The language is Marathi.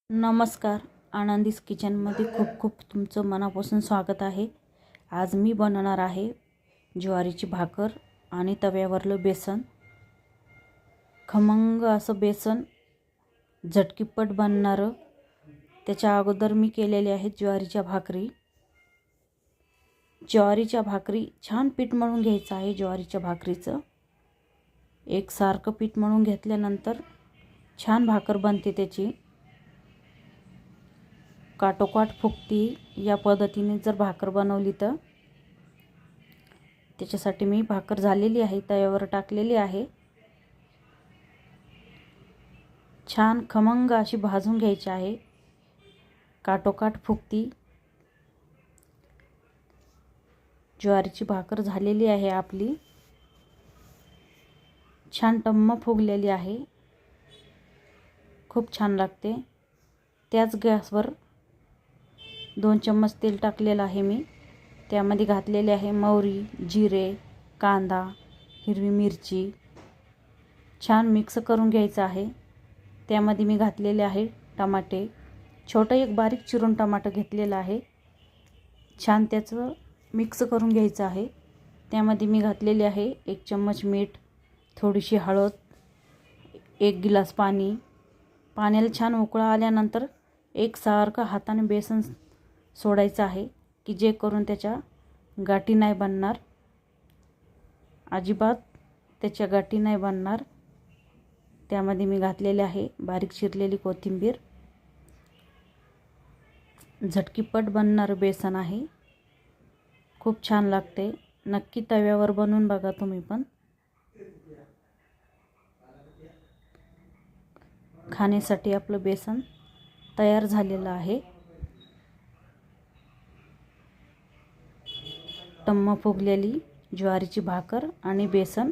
नमस्कार. आनंदीस किचनमध्ये खूप खूप तुमचं मनापासून स्वागत आहे. आज मी बनवणार आहे ज्वारीची भाकर आणि तव्यावरलं बेसन. खमंग असं बेसन झटकीपट बनणारं. त्याच्या अगोदर मी केलेले आहेत ज्वारीच्या भाकरी. ज्वारीच्या भाकरी छान पीठ मळून घ्यायचं आहे. ज्वारीच्या भाकरीचं एकसारखं पीठ मळून घेतल्यानंतर छान भाकर बनते त्याची. काटोकाट फुगती. या पद्धतीने जर भाकर बनवली तर त्याच्यासाठी मी भाकर झालेली आहे, तव्यावर टाकलेली आहे. छान खमंग अशी भाजून घ्यायची आहे. काटोकाट फुगती. ज्वारीची भाकर झालेली आहे आपली. छान टम्म फुगलेली आहे. खूप छान लागते. त्याच गॅसवर 2 चम्मच तेल टाकलेलं आहे मी. त्यामध्ये घातलेले आहे मोहरी, जिरे, कांदा, हिरवी मिरची. छान मिक्स करून घ्यायचं आहे. त्यामध्ये मी घातलेले आहे टमाटे. छोटं एक बारीक चिरून टमाटर घेतलेलं आहे. छान त्याचं मिक्स करून घ्यायचं आहे. त्यामध्ये मी घातलेले आहे 1 चम्मच मीठ, थोडीशी हळद, 1 गिलास पाणी. पाण्याला छान उकळा आल्यानंतर एकसारखं हाताने बेसन सोडायचं आहे की जे करून त्याच्या गाठी नाही बनणार. अजिबात त्याच्या गाठी नाही बनणार. त्यामध्ये मी घातलेले आहे बारीक चिरलेली कोथिंबीर. झटकीपट बनणारं बेसन आहे. खूप छान लागते. नक्की तव्यावर बनवून बघा तुम्ही पण. खाण्यासाठी आपलं बेसन तयार झालेलं आहे. टम्म फुगलेली ज्वारीची भाकर आणि बेसन